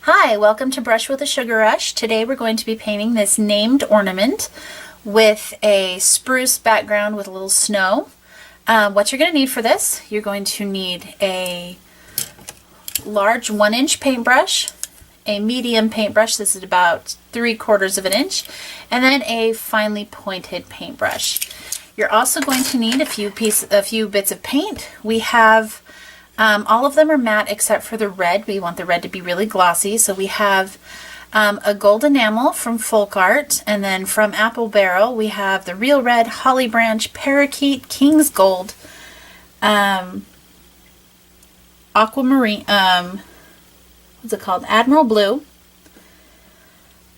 Hi, welcome to Brush with a Sugar Rush. Today we're going to be painting this named ornament with a spruce background with a little snow. What you're going to need for this, you're going to need a large 1-inch paintbrush, a medium paintbrush, this is about 3/4 of an inch, and then a finely pointed paintbrush. You're also going to need a few bits of paint. We have all of them are matte except for the red. We want the red to be really glossy, so we have a gold enamel from Folk Art, and then from Apple Barrel we have the Real Red, Holly Branch, Parakeet, King's Gold, Aquamarine, what's it called? Admiral Blue,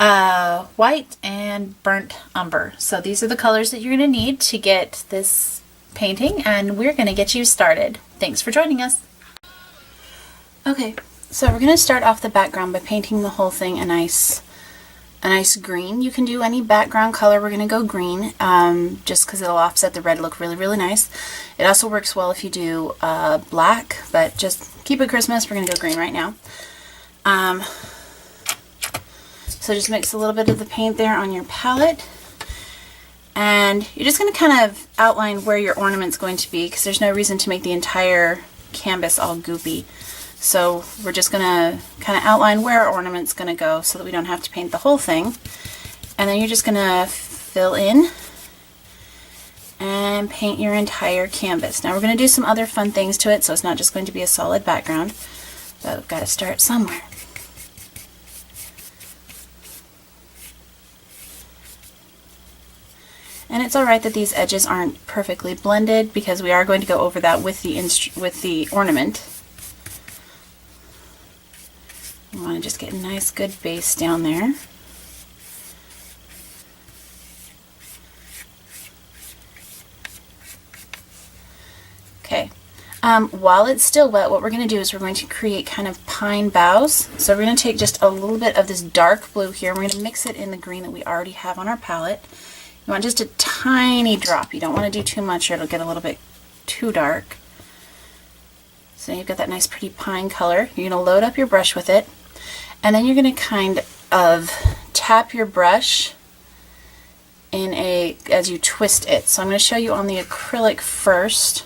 white, and burnt umber. So these are the colors that you're going to need to get this painting, and we're going to get you started. Thanks for joining us. Okay, so we're going to start off the background by painting the whole thing a nice green. You can do any background color. We're going to go green just because it'll offset the red, look really nice. It also works well if you do black, but just keep it Christmas. We're going to go green right now. So just mix a little bit of the paint there on your palette, and you're just going to kind of outline where your ornament's going to be, because there's no reason to make the entire canvas all goopy. So we're just going to kind of outline where our ornament's going to go so that we don't have to paint the whole thing. And then you're just going to fill in and paint your entire canvas. Now we're going to do some other fun things to it, so it's not just going to be a solid background, but we've got to start somewhere. And it's alright that these edges aren't perfectly blended, because we are going to go over that with the ornament. You want to just get a nice good base down there. Okay, while it's still wet, what we're going to do is we're going to create kind of pine boughs. So we're going to take just a little bit of this dark blue here, and we're going to mix it in the green that we already have on our palette. You want just a tiny drop. You don't want to do too much or it'll get a little bit too dark. So you've got that nice pretty pine color. You're going to load up your brush with it, and then you're going to kind of tap your brush in as you twist it. So I'm going to show you on the acrylic first,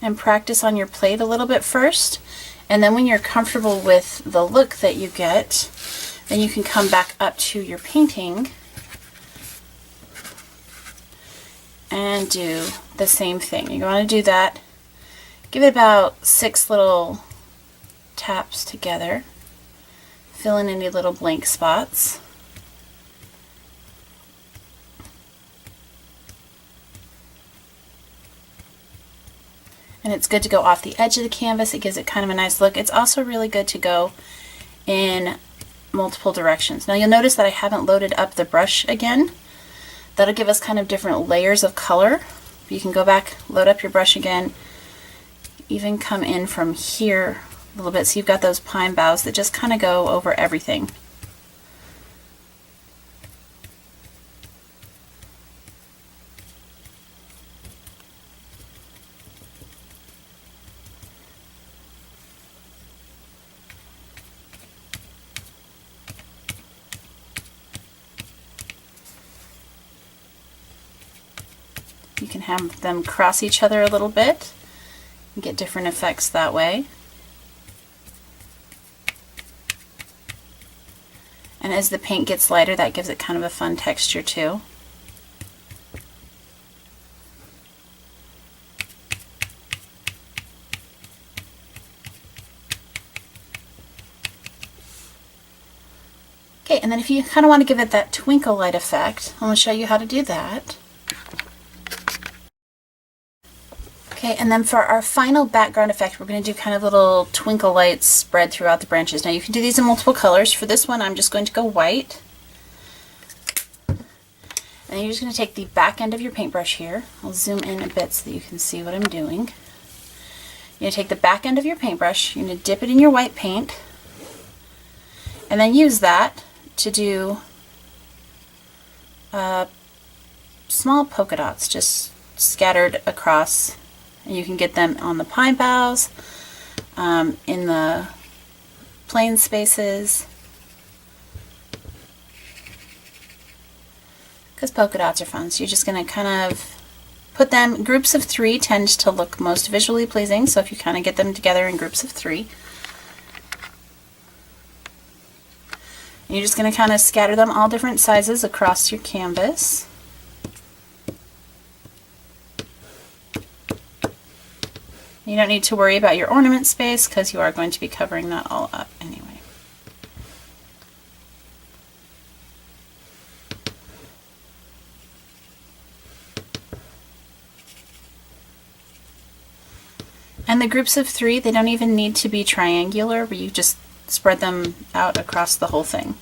and practice on your plate a little bit first, and then when you're comfortable with the look that you get, then you can come back up to your painting and do the same thing. You're going to do that. Give it about 6 little taps together. Fill in any little blank spots. And it's good to go off the edge of the canvas. It gives it kind of a nice look. It's also really good to go in multiple directions. Now you'll notice that I haven't loaded up the brush again. That'll give us kind of different layers of color. You can go back, load up your brush again, even come in from here a little bit, so you've got those pine boughs that just kind of go over everything. You can have them cross each other a little bit and get different effects that way. And as the paint gets lighter, that gives it kind of a fun texture too. Okay, and then if you kind of want to give it that twinkle light effect, I'm going to show you how to do that. Okay, and then for our final background effect, we're going to do kind of little twinkle lights spread throughout the branches. Now you can do these in multiple colors. For this one, I'm just going to go white. And you're just going to take the back end of your paintbrush here. I'll zoom in a bit so that you can see what I'm doing. You're going to take the back end of your paintbrush, you're going to dip it in your white paint, and then use that to do small polka dots just scattered across, and you can get them on the pine boughs, in the plain spaces, because polka dots are fun. So you're just going to kind of put them, groups of 3 tend to look most visually pleasing, so if you kind of get them together in groups of 3. And you're just going to kind of scatter them all different sizes across your canvas. You don't need to worry about your ornament space because you are going to be covering that all up anyway. And the groups of 3, they don't even need to be triangular, but you just spread them out across the whole thing.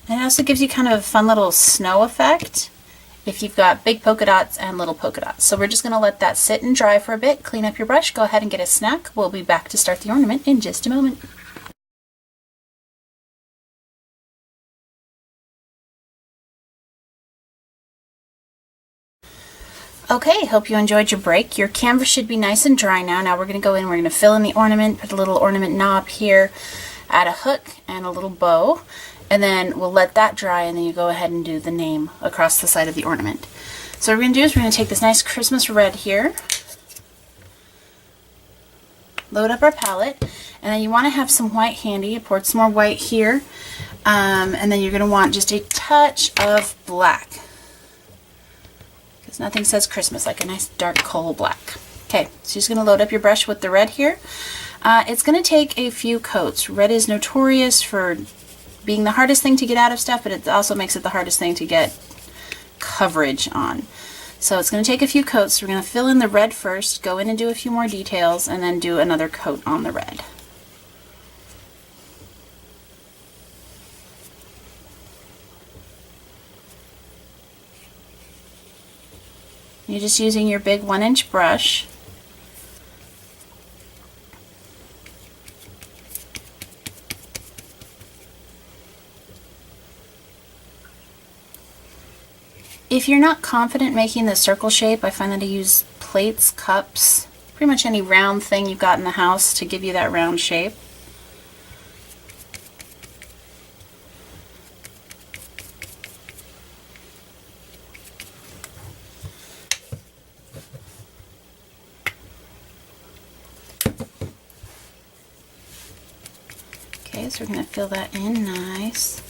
And it also gives you kind of a fun little snow effect if you've got big polka dots and little polka dots. So we're just going to let that sit and dry for a bit, clean up your brush, go ahead and get a snack. We'll be back to start the ornament in just a moment. Okay, hope you enjoyed your break. Your canvas should be nice and dry now. Now we're going to go in, we're going to fill in the ornament, put a little ornament knob here, add a hook and a little bow, and then we'll let that dry, and then you go ahead and do the name across the side of the ornament. So what we're going to do is we're going to take this nice Christmas red here, load up our palette, and then you want to have some white handy. I poured some more white here, and then you're going to want just a touch of black. Nothing says Christmas like a nice dark coal black. Okay, so you're just going to load up your brush with the red here. It's going to take a few coats. Red is notorious for being the hardest thing to get out of stuff, but it also makes it the hardest thing to get coverage on. So it's going to take a few coats. We're going to fill in the red first, go in and do a few more details, and then do another coat on the red. You're just using your big 1-inch brush. If you're not confident making the circle shape, I find that I use plates, cups, pretty much any round thing you've got in the house to give you that round shape. Okay, so we're going to fill that in nice.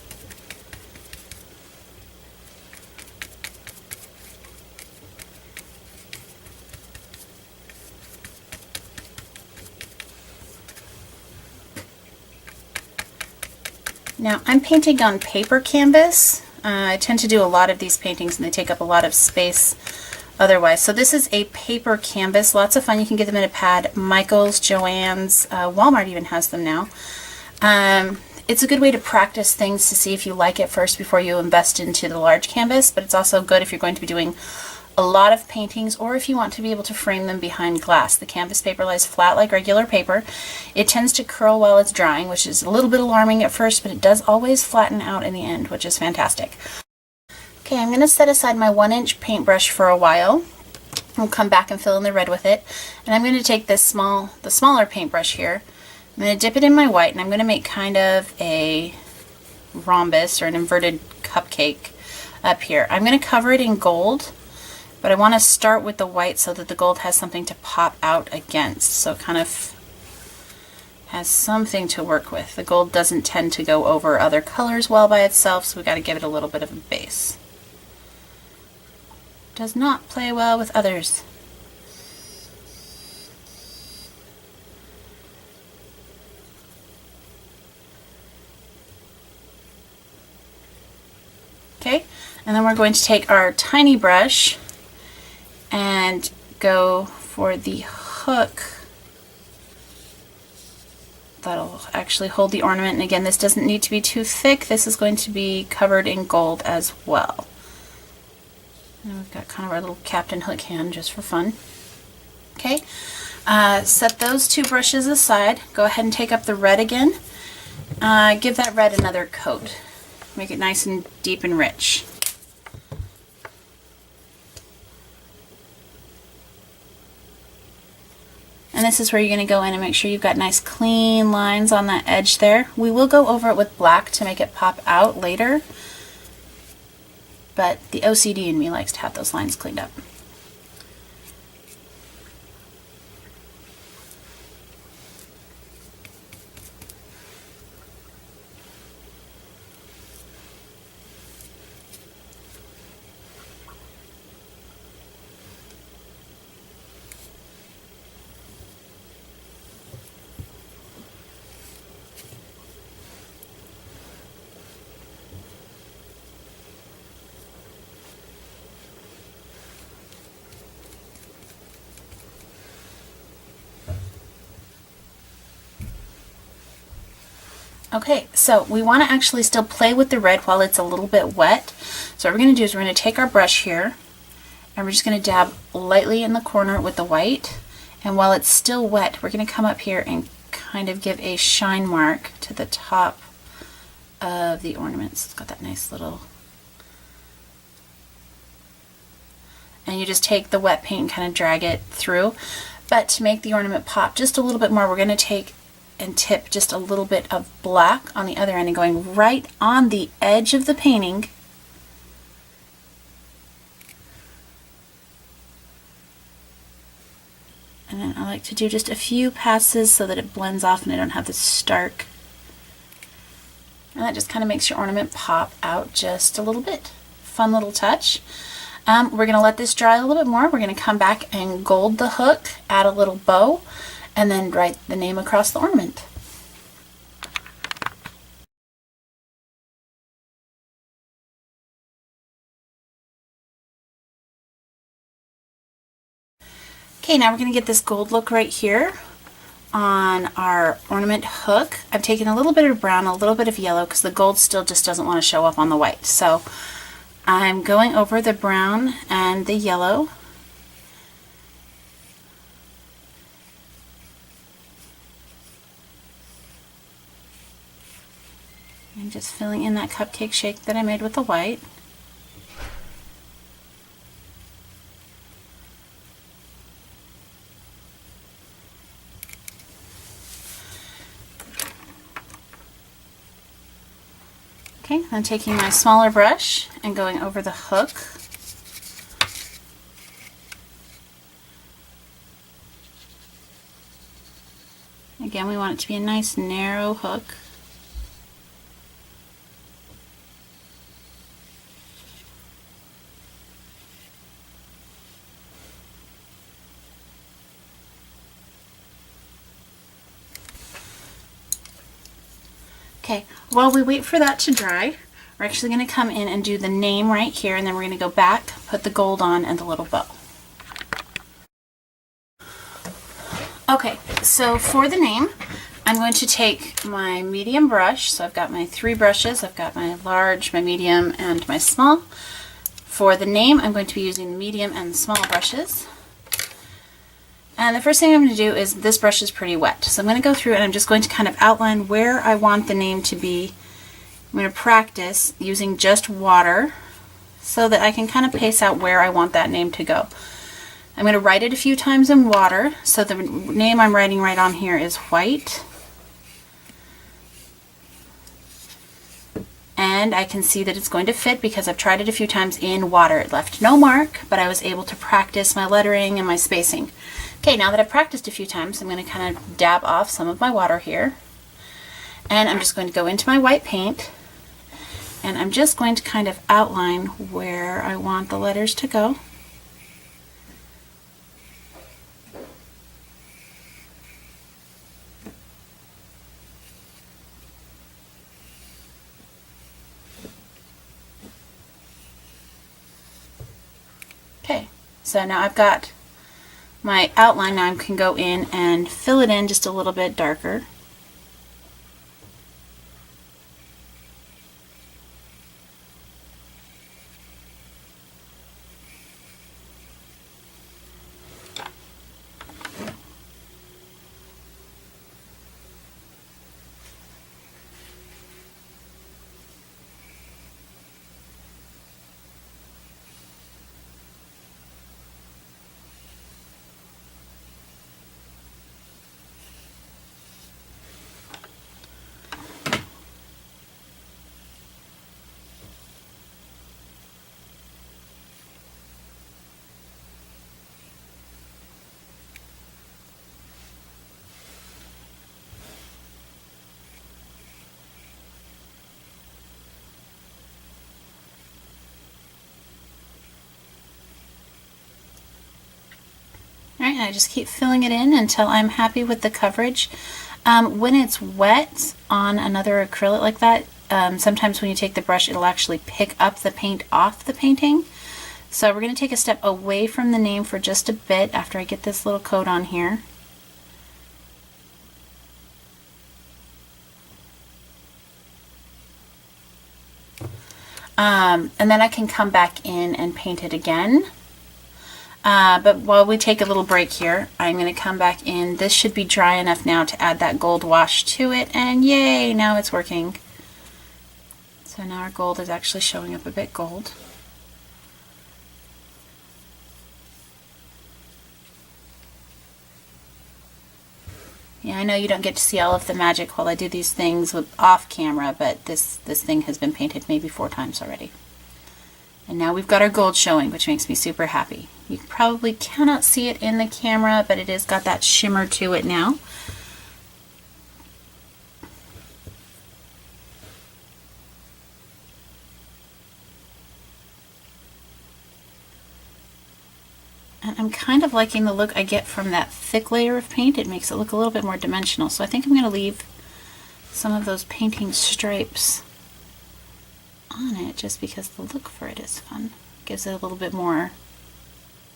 Now I'm painting on paper canvas. I tend to do a lot of these paintings and they take up a lot of space otherwise. So this is a paper canvas, lots of fun. You can get them in a pad. Michael's, Joann's, Walmart even has them now. It's a good way to practice things to see if you like it first before you invest into the large canvas, but it's also good if you're going to be doing a lot of paintings or if you want to be able to frame them behind glass. The canvas paper lies flat like regular paper. It tends to curl while it's drying, which is a little bit alarming at first, but it does always flatten out in the end, which is fantastic. Okay, I'm going to set aside my 1-inch paintbrush for a while. I'll come back and fill in the red with it. And I'm going to take this the smaller paintbrush here. I'm going to dip it in my white and I'm going to make kind of a rhombus or an inverted cupcake up here. I'm going to cover it in gold, but I want to start with the white so that the gold has something to pop out against. So it kind of has something to work with. The gold doesn't tend to go over other colors well by itself, so we've got to give it a little bit of a base. Does not play well with others. Okay, and then we're going to take our tiny brush and go for the hook that'll actually hold the ornament. And again, this doesn't need to be too thick. This is going to be covered in gold as well. And we've got kind of our little Captain Hook hand just for fun. Okay, set those two brushes aside. Go ahead and take up the red again. Give that red another coat. Make it nice and deep and rich. And this is where you're going to go in and make sure you've got nice clean lines on that edge there. We will go over it with black to make it pop out later, but the OCD in me likes to have those lines cleaned up. Okay, so we want to actually still play with the red while it's a little bit wet. So what we're going to do is we're going to take our brush here and we're just going to dab lightly in the corner with the white. And while it's still wet, we're going to come up here and kind of give a shine mark to the top of the ornaments. It's got that nice little... And you just take the wet paint and kind of drag it through. But to make the ornament pop just a little bit more, we're going to take and tip just a little bit of black on the other end and going right on the edge of the painting. And then I like to do just a few passes so that it blends off and I don't have this stark. And that just kind of makes your ornament pop out just a little bit. Fun little touch. We're going to let this dry a little bit more. We're going to come back and gold the hook, add a little bow, and then write the name across the ornament. Okay, now we're going to get this gold look right here on our ornament hook. I've taken a little bit of brown, a little bit of yellow, because the gold still just doesn't want to show up on the white. So I'm going over the brown and the yellow. And just filling in that cupcake shape that I made with the white. Okay, I'm taking my smaller brush and going over the hook. Again, we want it to be a nice narrow hook. Okay, while we wait for that to dry, we're actually going to come in and do the name right here, and then we're going to go back, put the gold on, and the little bow. Okay, so for the name, I'm going to take my medium brush. So I've got my three brushes. I've got my large, my medium, and my small. For the name, I'm going to be using the medium and the small brushes. And the first thing I'm going to do is, this brush is pretty wet, so I'm going to go through and I'm just going to kind of outline where I want the name to be. I'm going to practice using just water so that I can kind of pace out where I want that name to go. I'm going to write it a few times in water, so the name I'm writing right on here is white. And I can see that it's going to fit because I've tried it a few times in water. It left no mark, but I was able to practice my lettering and my spacing. Okay, now that I've practiced a few times, I'm going to kind of dab off some of my water here. And I'm just going to go into my white paint, and I'm just going to kind of outline where I want the letters to go. Okay, so now I've got my outline. Now I can go in and fill it in just a little bit darker. Alright, I just keep filling it in until I'm happy with the coverage. When it's wet on another acrylic like that, sometimes when you take the brush, it'll actually pick up the paint off the painting. So we're going to take a step away from the name for just a bit after I get this little coat on here. And then I can come back in and paint it again. But while we take a little break here, I'm going to come back in. This should be dry enough now to add that gold wash to it, and yay, now it's working. So now our gold is actually showing up a bit gold. Yeah, I know you don't get to see all of the magic while I do these things off camera, but this thing has been painted maybe 4 times already. And now we've got our gold showing, which makes me super happy. You probably cannot see it in the camera, but it has got that shimmer to it now. And I'm kind of liking the look I get from that thick layer of paint. It makes it look a little bit more dimensional. So I think I'm going to leave some of those painting stripes on it just because the look for it is fun. Gives it a little bit more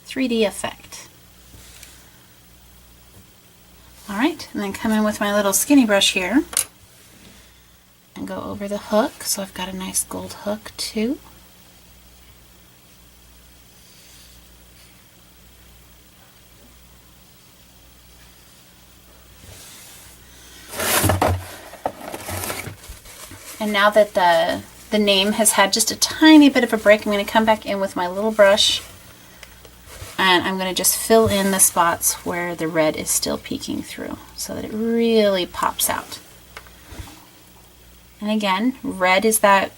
3D effect. Alright, and then come in with my little skinny brush here and go over the hook. So I've got a nice gold hook too. And now that the name has had just a tiny bit of a break, I'm going to come back in with my little brush and I'm going to just fill in the spots where the red is still peeking through so that it really pops out. And again, red is that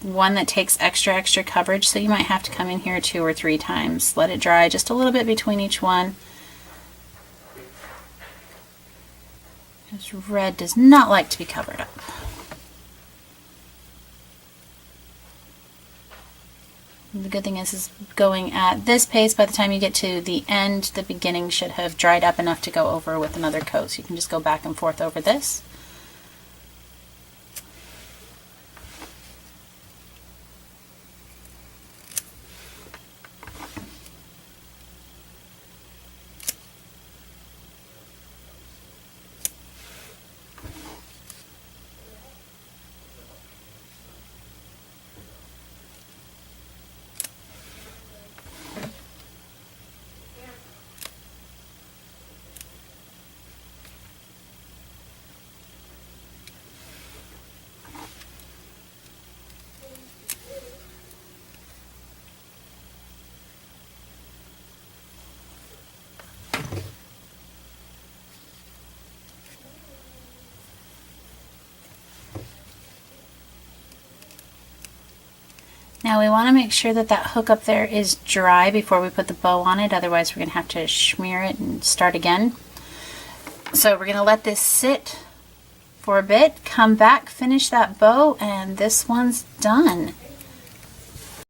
one that takes extra coverage, so you might have to come in here 2 or 3 times. Let it dry just a little bit between each one. Because red does not like to be covered up. The good thing is going at this pace, by the time you get to the end, the beginning should have dried up enough to go over with another coat. So you can just go back and forth over this. Now we want to make sure that that hook up there is dry before we put the bow on it, otherwise we're going to have to smear it and start again. So we're going to let this sit for a bit, come back, finish that bow, and this one's done.